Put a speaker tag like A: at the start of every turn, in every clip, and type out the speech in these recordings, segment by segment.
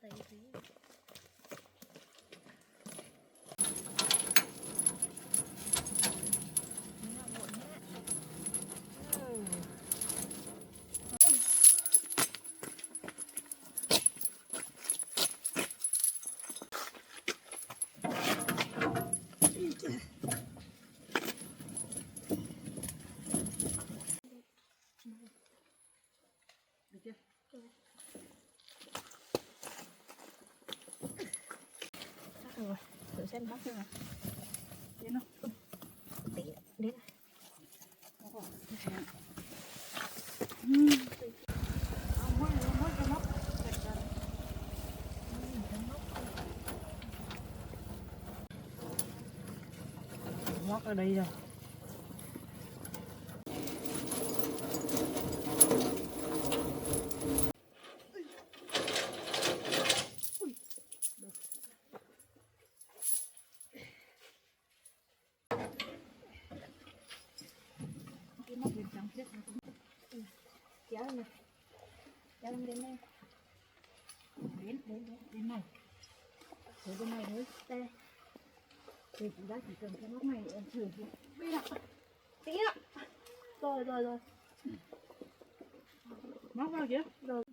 A: tay tí. Rồi, thử xem bóc chưa nào. Đến không? Tí đến.
B: Móc ở đây rồi.
A: Kéo lên này. Kéo lên đến đây. Đến này. Thử bên này thôi. Đây. Thì chúng ta chỉ cần cái móc này em thử bây giờ. Tí ạ. Rồi.
B: Móc vào kìa.
A: Rồi.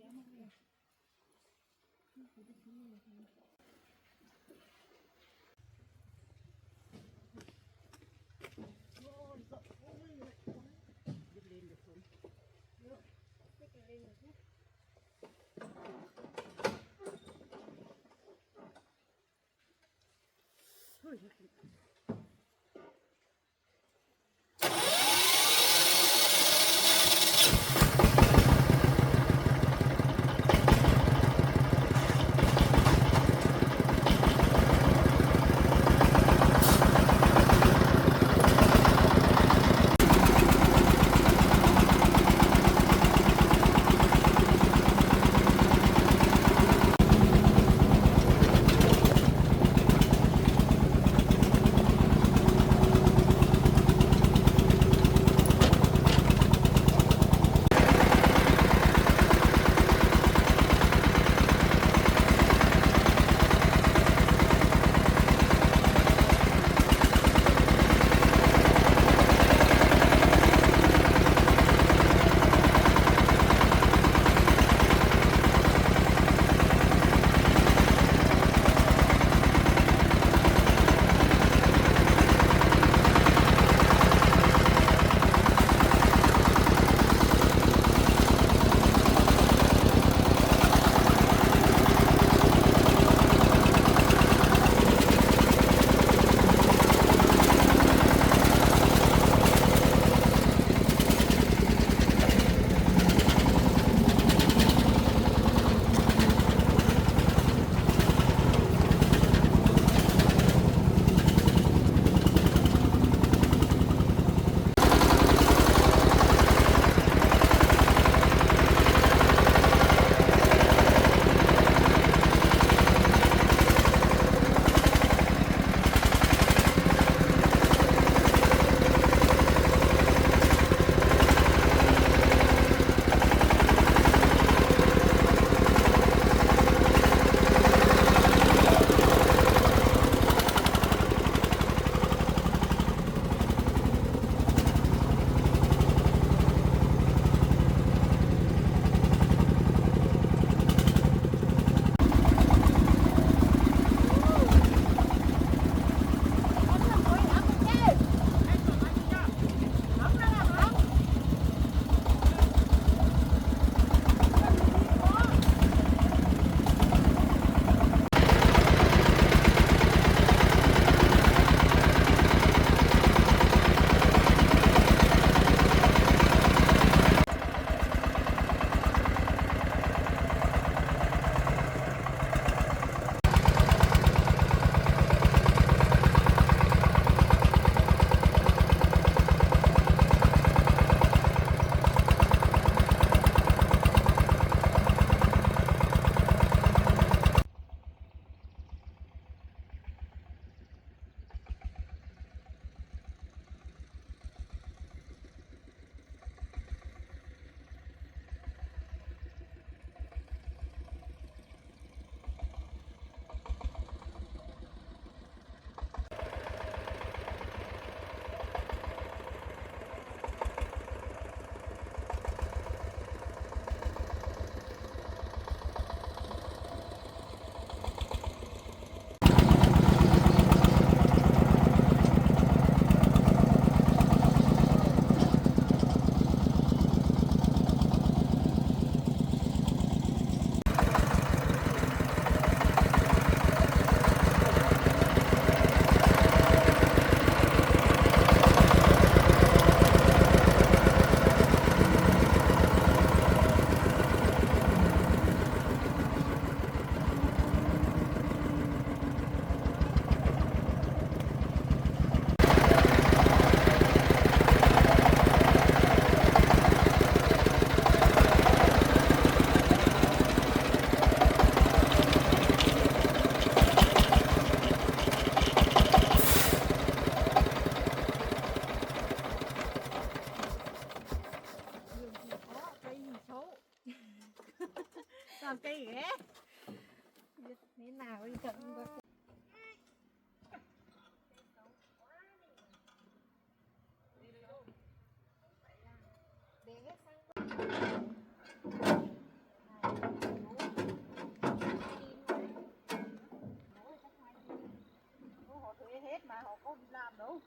A: Họ thuê hết mà họ có đi làm đâu.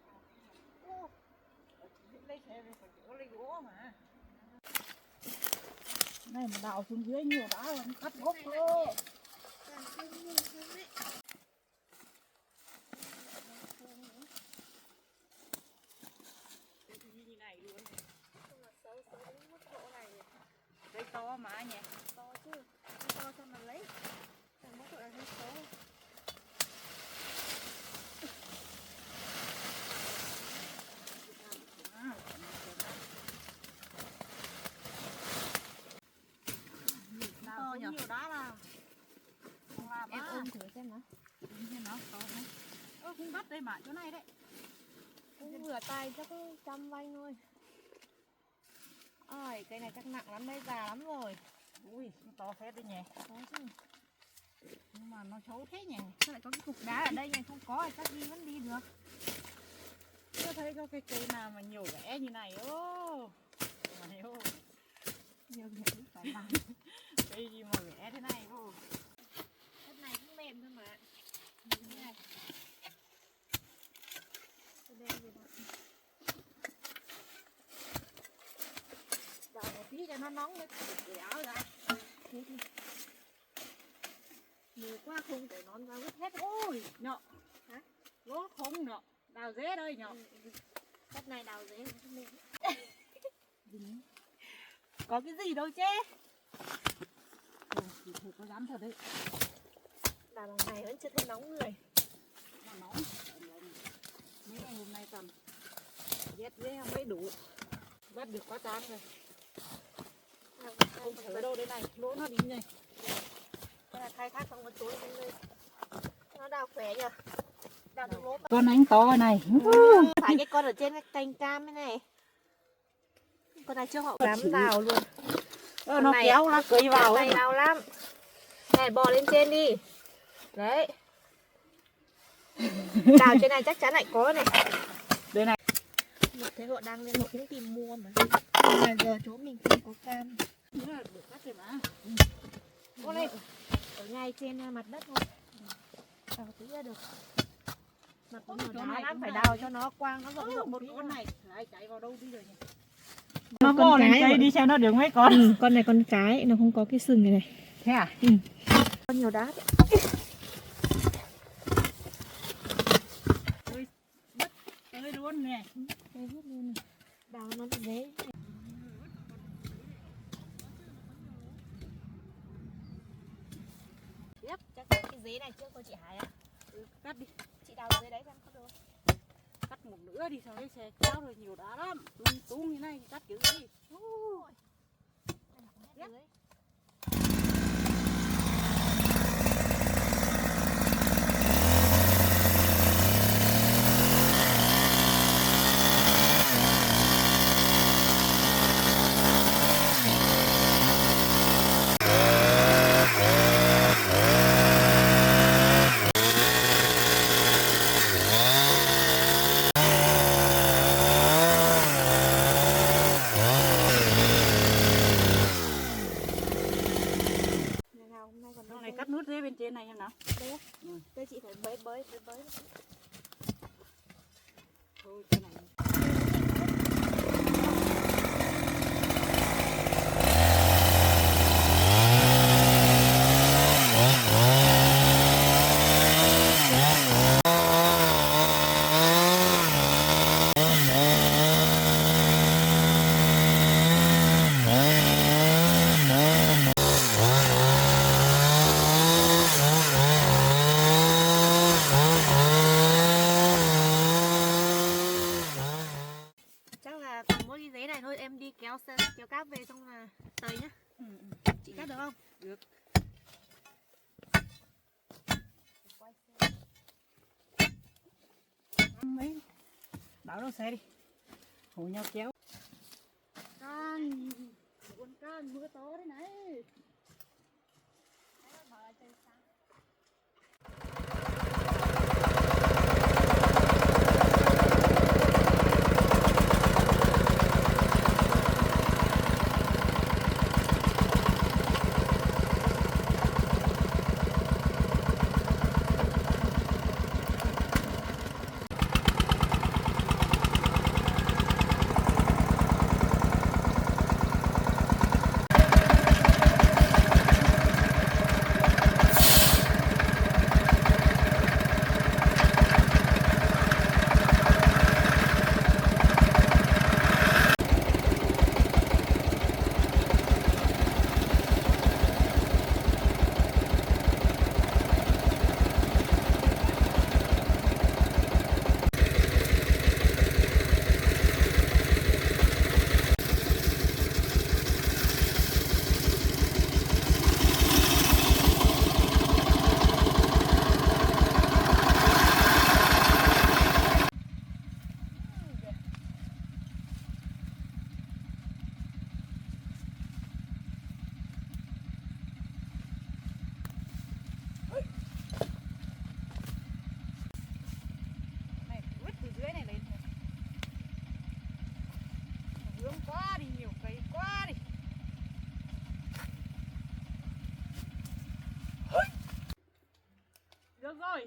A: Lấy xe về phải chữa lấy gỗ mà.
B: Này mà đào xuống dưới nhiều đã rồi, cắt gốc thôi. Như này luôn. Cây to mà nhỉ?
A: To chứ, to cho mà lấy. Thằng bố tụi là hết số.
B: To nhỉ? Nhiều đá là.
A: Em ôm thử xem nào.
B: Nhìn nó to đấy. Cũng bắt đây mà, chỗ này đấy.
A: Cũng vừa tay chắc 100 vanh thôi. Ôi, cây này chắc nặng lắm đây, già lắm rồi.
B: Ui, nó to phết đấy nhỉ.
A: Có chứ.
B: Nhưng mà nó xấu thế nhỉ.
A: Sao lại có cái cục đá ở đây này, không có thì chắc đi vẫn đi được.
B: Chưa thấy có cái cây nào mà nhiều vẽ như này ô. Mày ô.
A: Nhiều việc cũng phải làm.
B: Cây gì mà vẽ thế này ô.
A: Đất này cũng mềm thôi mà. Như này. Ở đây gì đó. Đợi một tí cho nó nóng mới để áo ra. Thế thì nhiều quá không để nón ra vứt hết.
B: Ôi, nhọ.
A: Hả?
B: Lố không nhọ. Đào dế đây nhọ.
A: Đất này đào dế không mềm.
B: Có cái gì đâu chứ. Thì thử có dám thật đấy.
A: Đào bằng này vẫn chưa thấy nóng người.
B: Mà nóng. Mấy ngày hôm nay còn ghét dế không mấy đủ. Bắt được quá tráng rồi. Không thử đâu đây này. Lỗ nó đi này.
A: Đây là khai thác xong một tối lên đây. Nó đào khỏe nhờ. Đào được lỗ.
B: Con anh to này.
A: Phải cái con ở trên cái cành cam này này. Con này chưa họ dám đào luôn.
B: Nó
A: này-
B: kéo nó cưới vào
A: Này
B: ấy.
A: đào lắm. Này bò lên trên đi. Đấy. Đào trên này chắc chắn lại có này.
B: Đây này.
A: Một thế họ đang lên họ cũng tìm mua mà. Mà giờ chỗ mình không có cam.
B: Nữa là được cắt rồi mà.
A: Ô này. Ở ngay trên mặt đất thôi. Đào tí ra được. Mặt
B: Có
A: nó
B: chỗ
A: đá
B: này
A: lắm
B: cũng
A: phải
B: là-
A: đào cho nó quang nó rộng rộng
B: Một
A: tí
B: con
A: nữa.
B: này lại chạy vào đâu đi rồi nhỉ?
A: Nó
B: Nó bò lên
A: cái
B: cây
A: mà.
B: đi xem nó được mấy con.
A: Con này con cái nó không có cái sừng này này.
B: Thế à?
A: Có nhiều đá.
B: Ơi luôn nè.
A: Đây hết luôn này. Đào nó bị dế. Yep, chắc cái dế này chưa có chị Hải à?
B: Cắt đi.
A: Chị đào dưới đấy xem có được.
B: Cắt một nửa đi sau đấy xe kéo rồi nhiều đá lắm. Lung tung như này thì cắt kiểu gì?
A: Ôi. Yep. Nào, hôm nay còn
B: Sau
A: đâu
B: này
A: đây.
B: cắt nút dế bên trên này em nào.
A: Đây á.
B: Ừ.
A: Đây chị phải bới.
B: Thôi cái này.
A: Chắc là còn mỗi cái giấy này thôi, em đi kéo cáp về xong là tời nhá. Chị cắt được không?
B: Được. Mấy đảo đâu xe đi. Hổ nhau kéo. Can. Con can mưa to đấy này.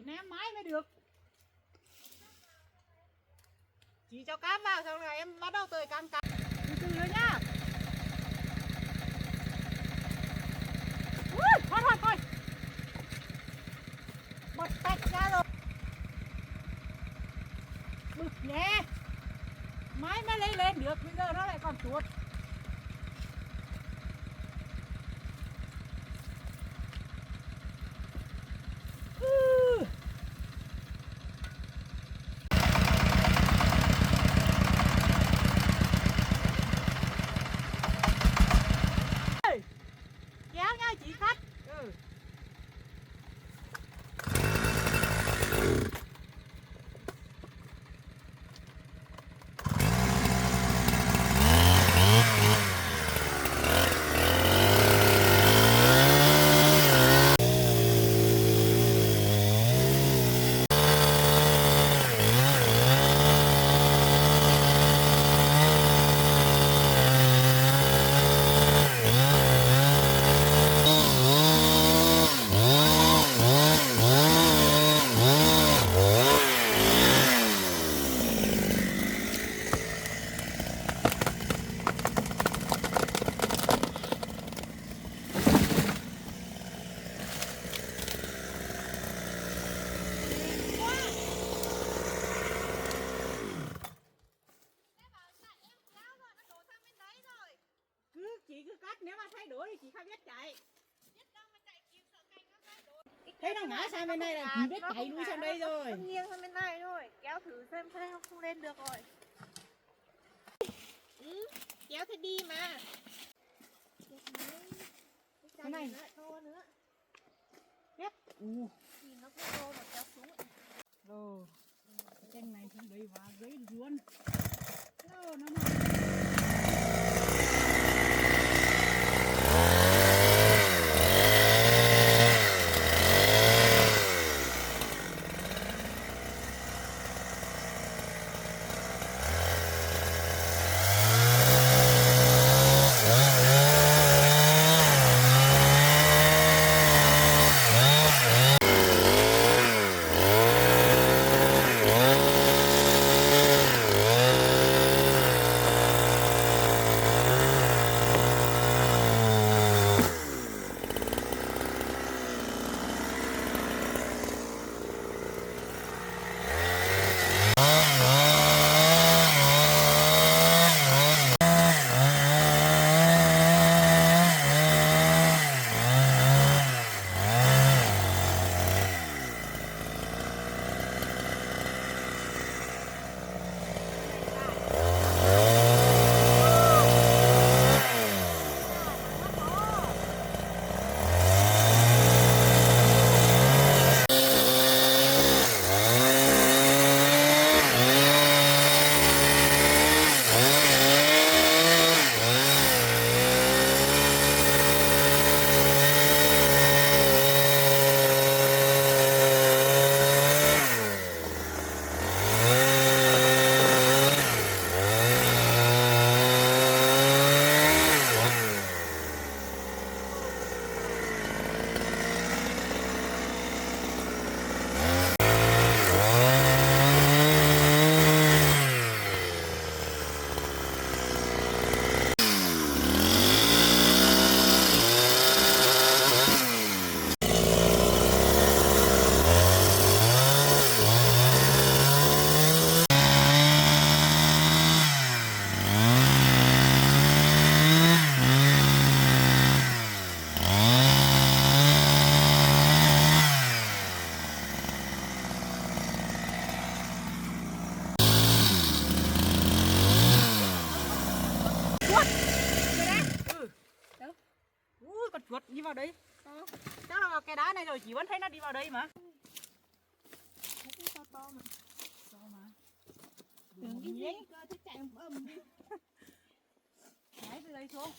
B: ném máy mới được. Chị cho cám vào xong rồi em bắt đầu tơi cám cám. Từ từ nữa nhá. Thôi thôi thôi. Bật tạch ra rồi. Bực nhé. Máy mới lấy lên được, bây giờ nó lại còn chuột. Kéo nha chị khách. Chị cứ cắt, nếu mà thay đổi thì chị không biết chạy. Thấy nó ngã sang bên đây là chị biết chạy lui sang đây rồi.
A: Nó nghiêng sang bên này thôi, kéo thử xem thấy không lên được rồi. Kéo thế đi mà.
B: Cái này
A: to nữa.
B: Biết.
A: Nhìn nó cứ to mà kéo xuống.
B: Rồi. Cái này không đầy vào gáy luôn. Nó chuột đi vào đây. Chắc là vào cái đá này rồi, chị vẫn thấy nó đi vào đây mà.
A: To to mà.
B: To mà.
A: Tưởng cái gì cơ thế chạy ầm đi.
B: Nhảy từ đây xuống.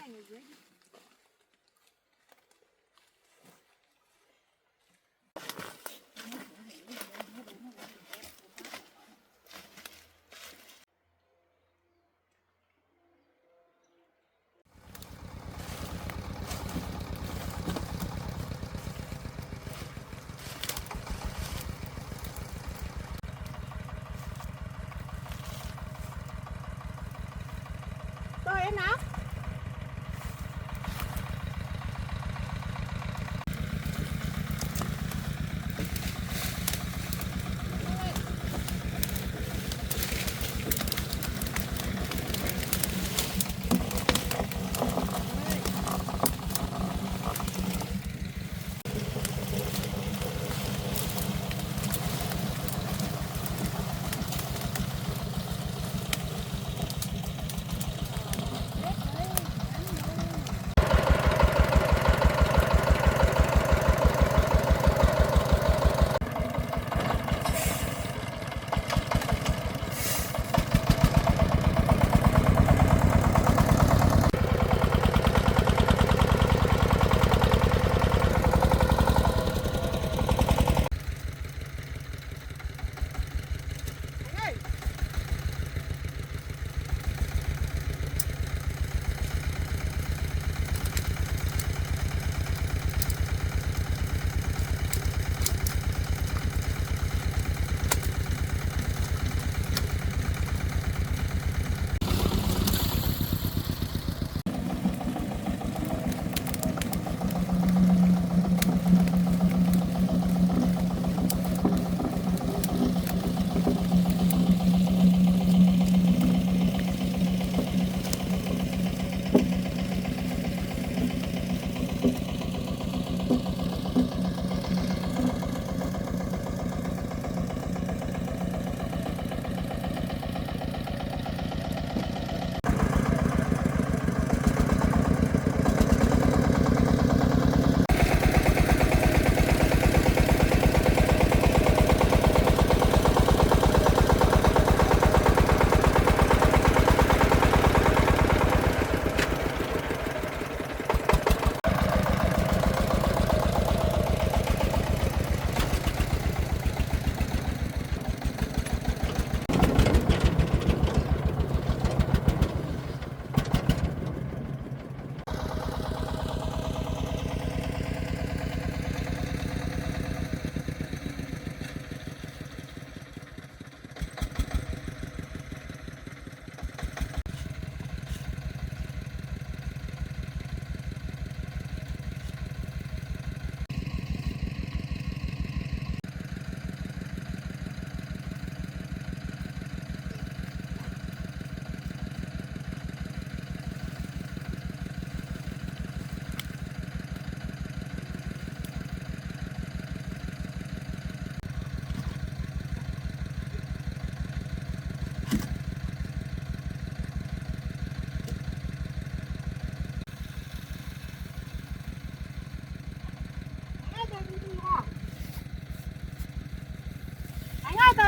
A: cành ở dưới đi. Rồi em nào.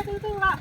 A: Từ từ vào.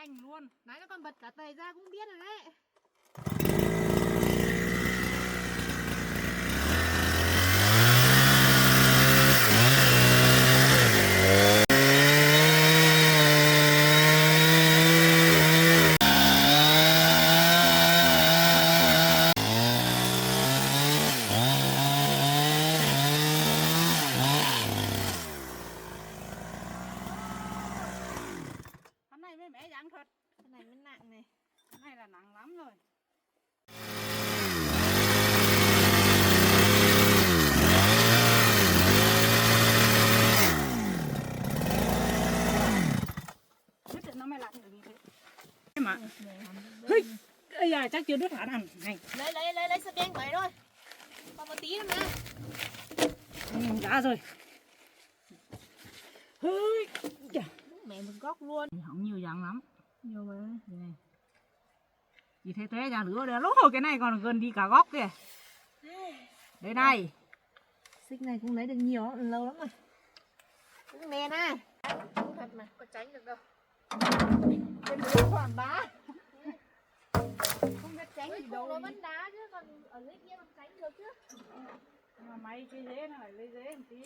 B: cành luôn.
A: Nãy nó còn bật cả tầy ra cũng biết rồi đấy.
B: Cái này mới mẻ dặn thật.
A: Cái này mới nặng này.
B: Cái này là nặng lắm rồi. Biết được nó mới làm được như thế. Em ạ. Hey, bây giờ chắc chưa đứt hẳn hẳn này.
A: Lấy sợi đen vậy thôi. Còn một tí nữa mà.
B: Đã rồi. Hơi.
A: Mẹ một góc luôn.
B: Không nhiều dặn lắm.
A: Nhiều mà.
B: Đây. Chỉ thế thế ra lửa đây. Lốt rồi cái này còn gần đi cả góc kìa. Đây này.
A: Xích này cũng lấy được nhiều lâu lắm rồi. Cũng nè này. Không thật mà, có tránh được đâu. Bên dưới toàn đá. Không biết tránh gì đâu. Nó vẫn đá chứ, còn ở dưới kia còn tránh được chứ.
B: Nhưng mà may cái dế nó lại lấy dế một tí.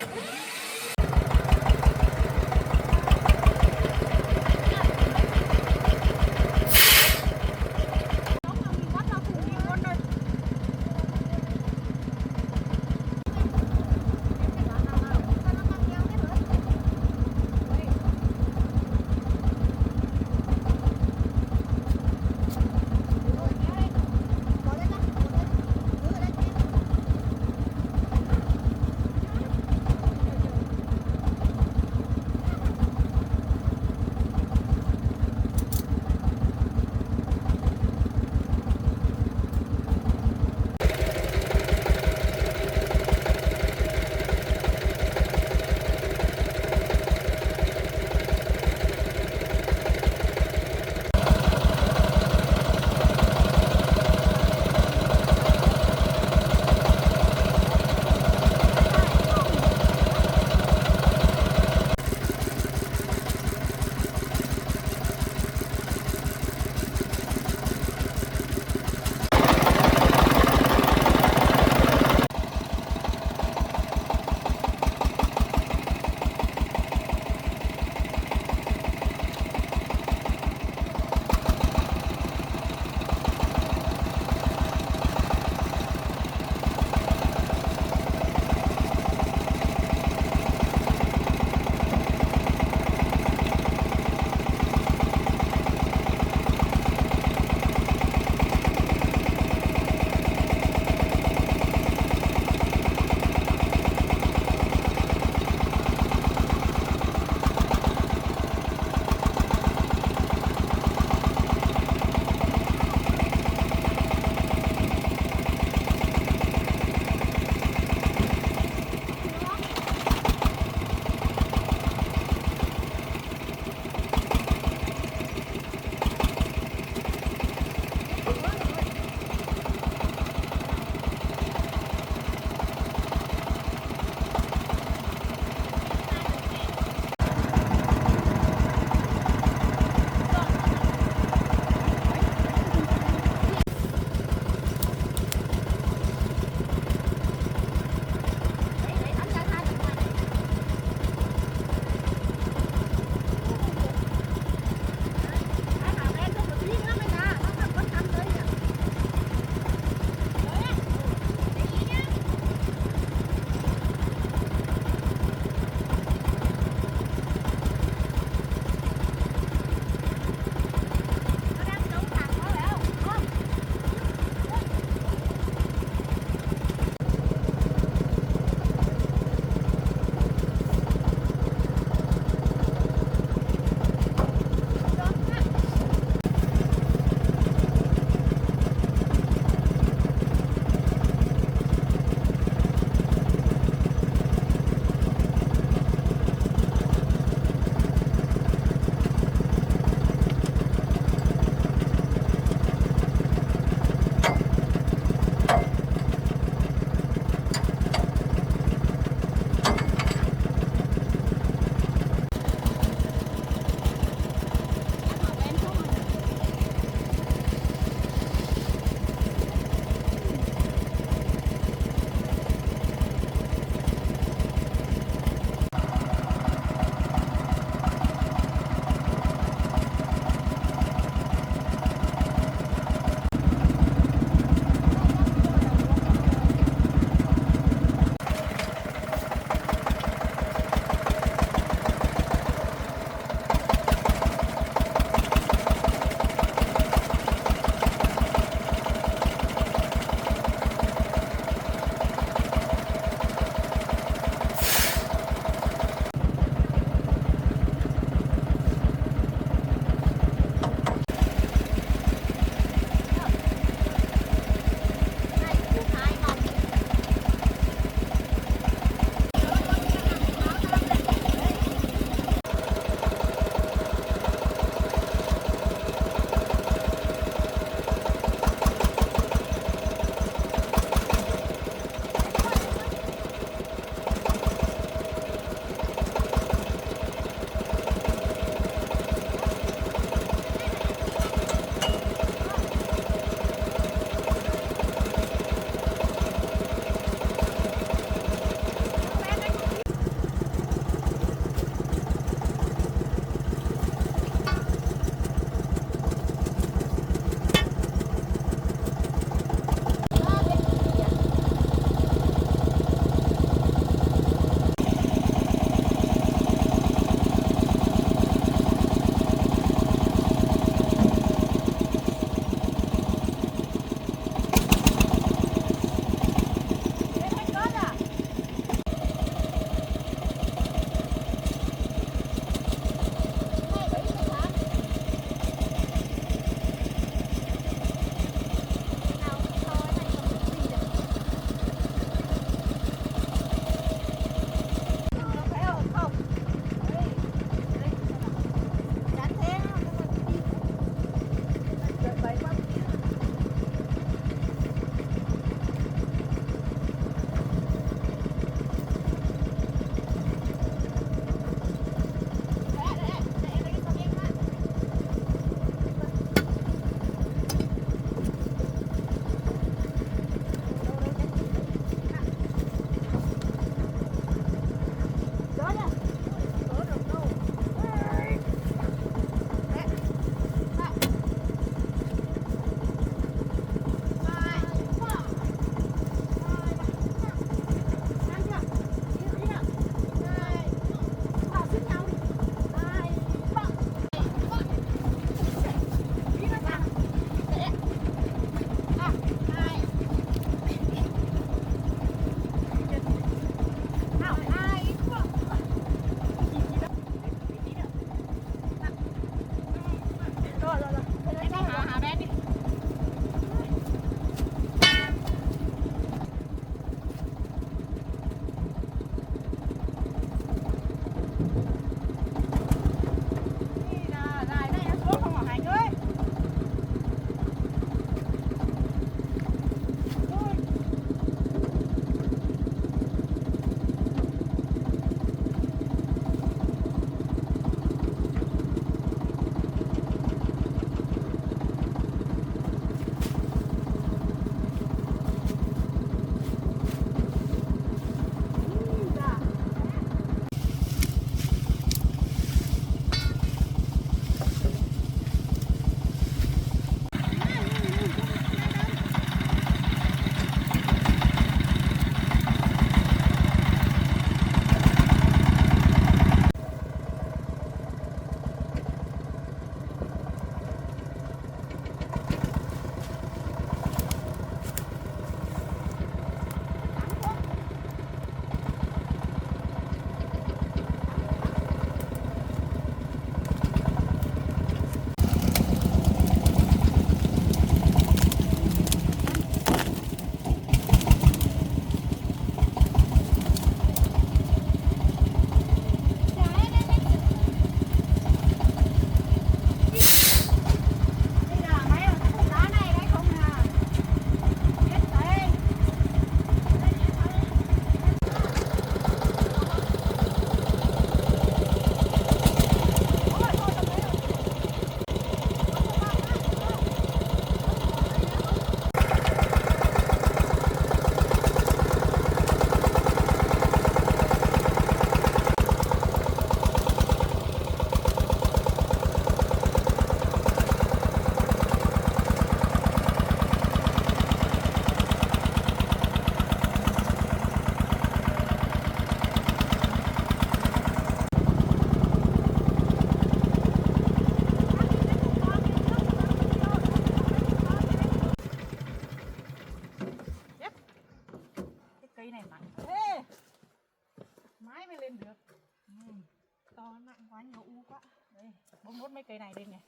B: mấy cây này đây nè.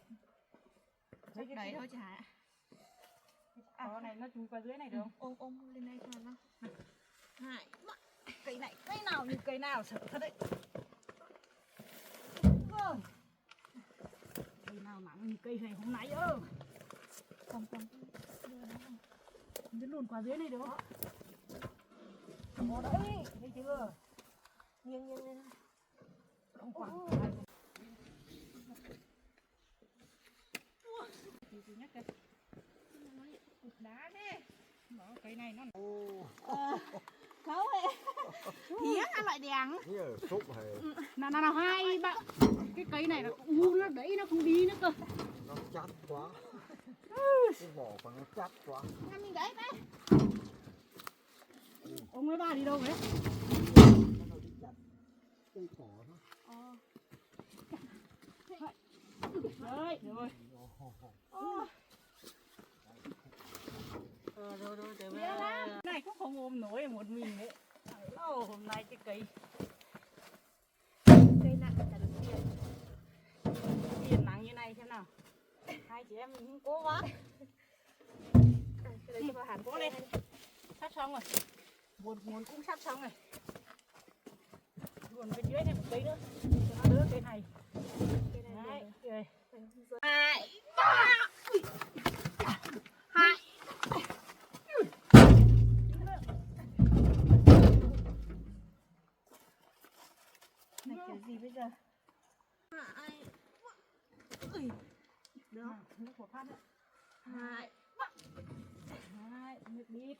A: Đấy thôi chị Hải.
B: Có này nó chui qua dưới này được không?
A: Ôm lên đây thôi nào.
B: Hải, cây này cây nào như cây nào sợ thật đấy. Vâng. Cây nào nặng như cây này hôm nay ơ.
A: Không.
B: Nó luồn qua dưới này được không? Có đấy, thấy chưa?
A: Nghiêng lên.
B: Không khoảng. Chị nhắc đây. Đá thế. Đó, cây này nó
A: Không ấy. Hía ăn lại đèn.
C: Như xúc hay
B: nào hai bạn. Cái cây này là nó đấy nó không đi nữa cơ.
C: nó chắc quá. Cái vỏ của nó chắc quá.
A: Ăn mình đấy bé.
B: Ông ấy ba đi đâu vậy?
C: Nó đi chặt cây cỏ nó.
B: Đấy, được rồi.
A: Rồi từ
B: Này cũng không ôm nổi một mình đấy. Hôm nay cái cây
A: nặng là được tiền.
B: tiền nặng như này xem nào. Hai chị em mình cố quá.
A: Cái đấy cho vào hẳn
B: Cố lên. Sắp xong rồi. Nguồn cũng sắp xong rồi. Nguồn bên dưới này một cây nữa. Cho nó đỡ cây này. Đấy, rồi.
A: 2, 3. Này kiểu gì bây giờ?
B: Được. Nước của phát nữa.
A: 2.
B: Đấy, nước bít.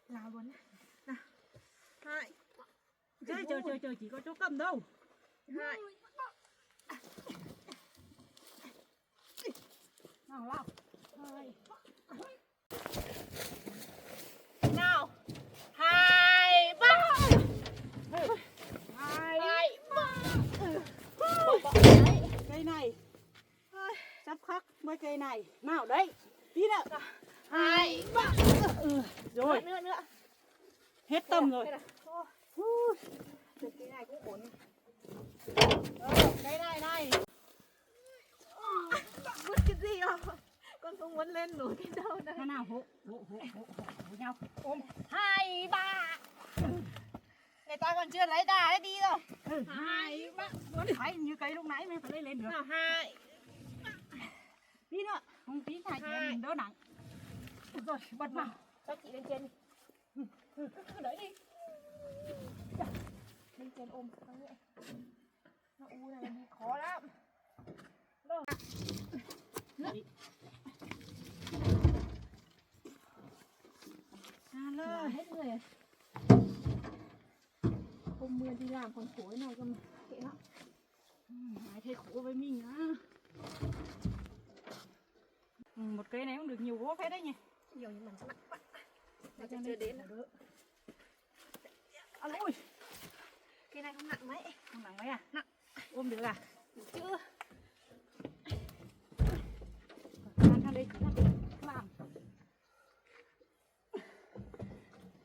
A: Nào luôn nhá. Nào. 2.
B: Chờ chỉ có chỗ cầm đâu.
A: 2.
B: Nào lao. 2.
A: Nào. 2, 3.
B: 2.
A: 3.
B: Cây này. Sắp khắc với cây này. Nào đấy. Tí nữa.
A: 2, 3.
B: Rồi.
A: Nữa.
B: Hết tâm rồi.
A: Được cái này cũng ổn.
B: Cây này.
A: Vứt cái gì không? Con không muốn lên nổi cái đâu này.
B: Thế nào hộ nhau. Ôm.
A: 2, 3. Người ta còn chưa lấy đà đấy đi rồi.
B: 2, 3. Muốn phải như cây lúc nãy mới phải lên được.
A: Nào 2.
B: Tí nữa. Không tí thầy chị em mình đỡ nặng. Rồi bật vào.
A: Cho chị lên trên đi.
B: Cứ đẩy đi.
A: Lên trên ôm nó nhẹ. Nó u này đi khó lắm. Đâu.
B: Alo.
A: Hết người rồi. Hôm mưa đi làm còn khối này cơ mà. Kệ nó.
B: Mày thấy khổ với mình á. Một cây này cũng được nhiều gỗ phết đấy nhỉ.
A: Nhiều nhưng mà nó nặng quá. Để cho chưa đến nữa.
B: Ôi.
A: Cái này không nặng mấy.
B: Không nặng mấy à? Nặng. Ôm được à?
A: Được chưa?
B: Sang đây chị làm.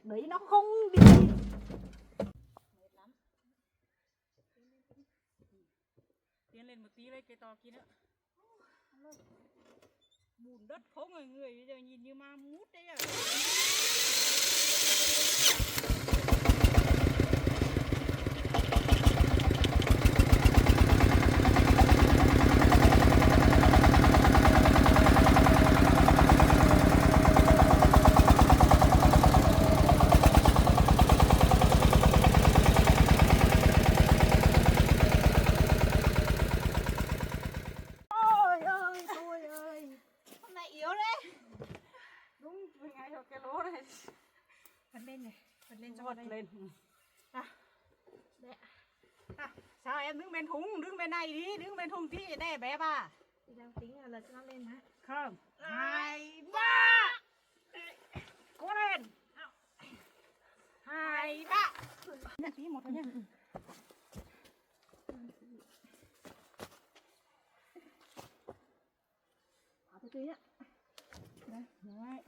B: Đấy nó không đi. Mệt lắm. Tiến lên một tí lấy cây to kia nữa. Bùn đất không rồi người bây giờ nhìn như ma mút đấy à.
A: Hôm nay yếu đấy.
B: Đúng với ngay cho cái lỗ này.
A: Bật lên này. Bật lên cho
B: Bật
A: đây.
B: lên.
A: Đấy.
B: Sao em đứng bên Hùng, đứng bên này đi, đứng bên Hùng tí đây bé ba.
A: Chị đang tính là lật cho nó lên hả?
B: Không. 2, 3. Cố lên. 2, 3. Nhắc tí một thôi nhé.
A: Từ từ nhá.
B: Đấy.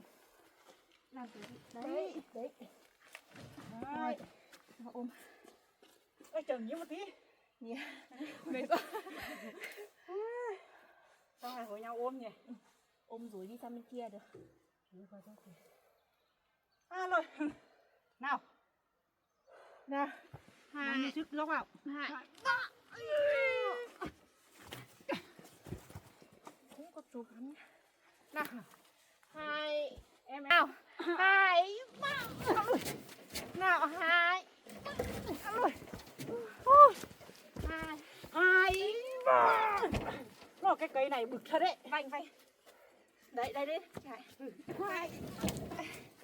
A: Làm từ từ. Đấy.
B: Đấy.
A: Nó ôm.
B: Ôi chừng như một tí. Mệt quá. Xong rồi hội nhau ôm nhỉ.
A: Ôm rồi đi sang bên kia được.
B: Rồi. Nào. Nào. Bao nhiêu sức dốc vào.
A: 2 cũng có chụp hắn.
B: Nào.
A: 2
B: Em
A: nào 2 3 nào 2
B: rồi.
A: 2
B: 2 3. Nó cái cây này bực thật đấy.
A: vành vành đấy đây đi
B: Hai.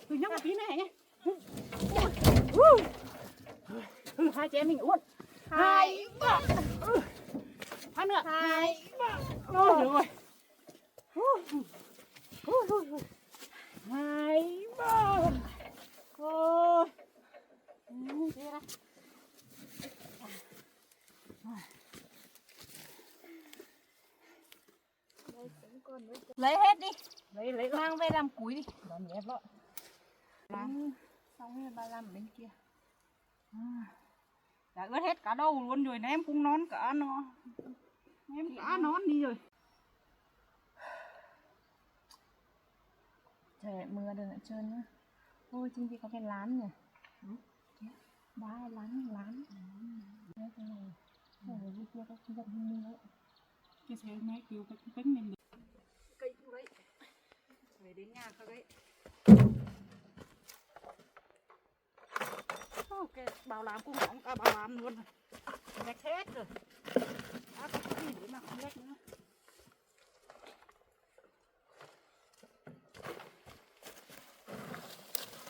B: Nhắc một tí này nhé. Hai chị em mình uốn.
A: 2 3
B: Phát nữa.
A: 2 3
B: Ôi được rồi. 2 3. Ôi. Thế đây.
A: lấy hết đi
B: Lấy
A: mang về làm cuối đi
B: Đón ép đó.
A: xong rồi bà làm ở bên kia.
B: Đã ướt hết cả đầu luôn rồi, ném cũng nón cả nó. Ném cả nón đi rồi.
A: Trời mưa đừng lại trơn nhá. Ôi trên kia có cái lán nhỉ. Đá lán đấy cái này. Ở bên kia có cái dòng mưa ấy.
B: Cái xe máy kêu cái bánh mình cây cũng đấy. Về đến nhà các đấy. Ok, bảo làm cũng hỏng cả bảo làm luôn rồi. Rách hết rồi. Đã có cái gì để mà không rách nữa.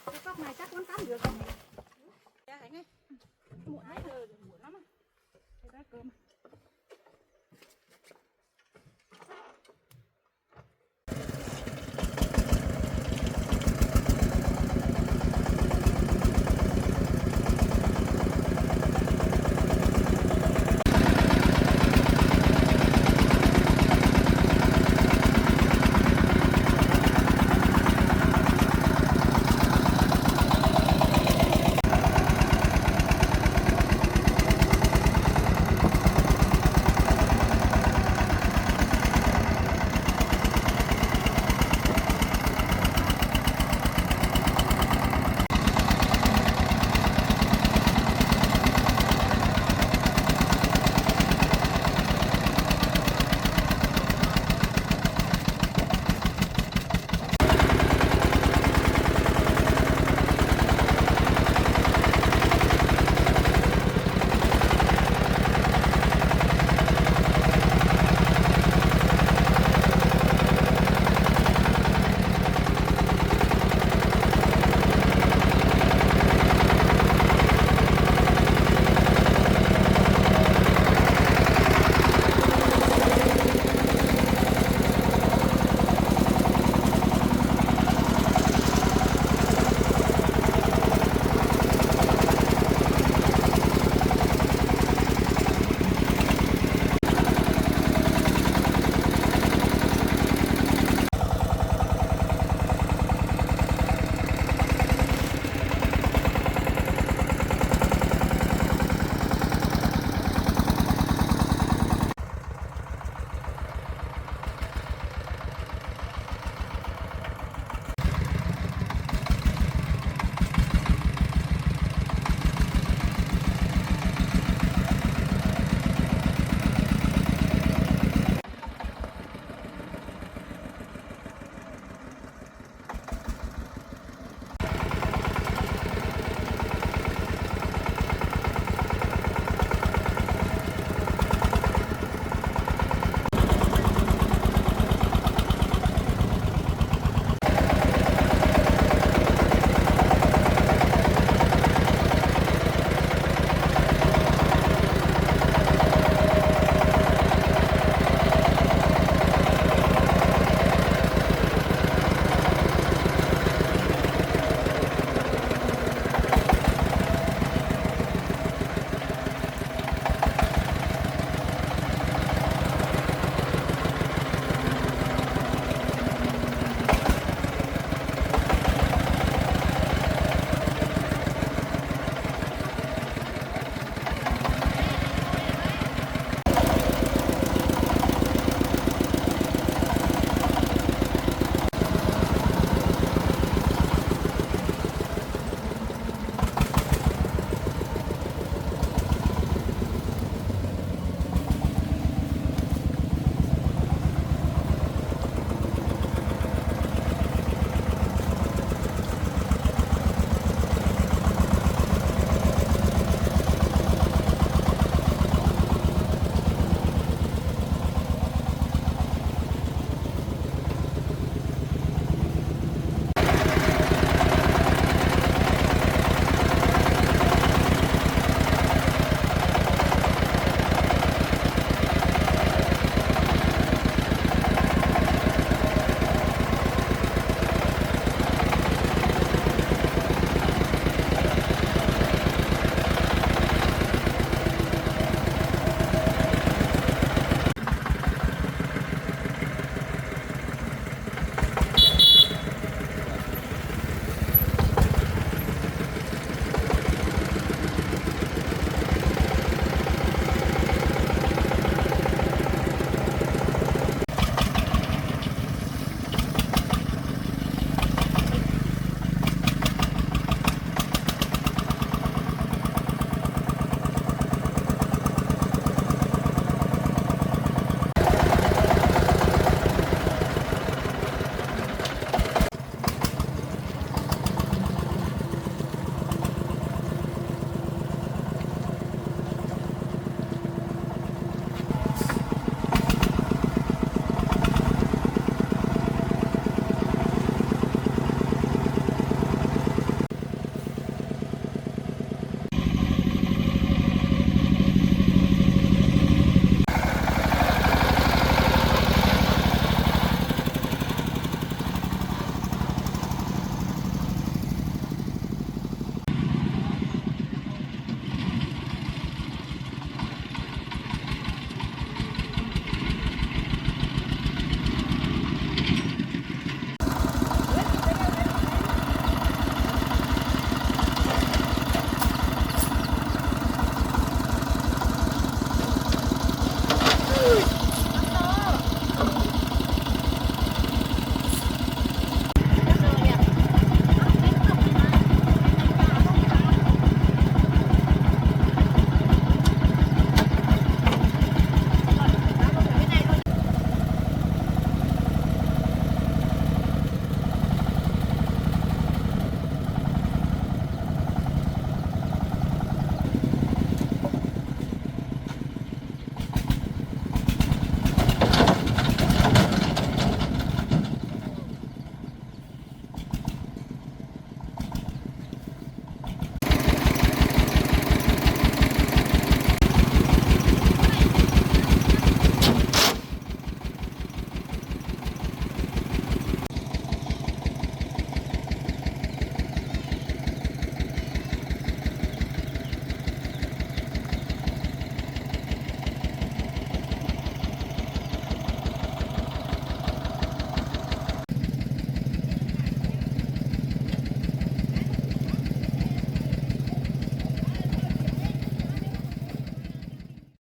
B: Cái cốc này chắc vẫn cắm được không? Dạ Hạnh ơi. Muộn hết rồi, muộn lắm á. Thế đó cơm.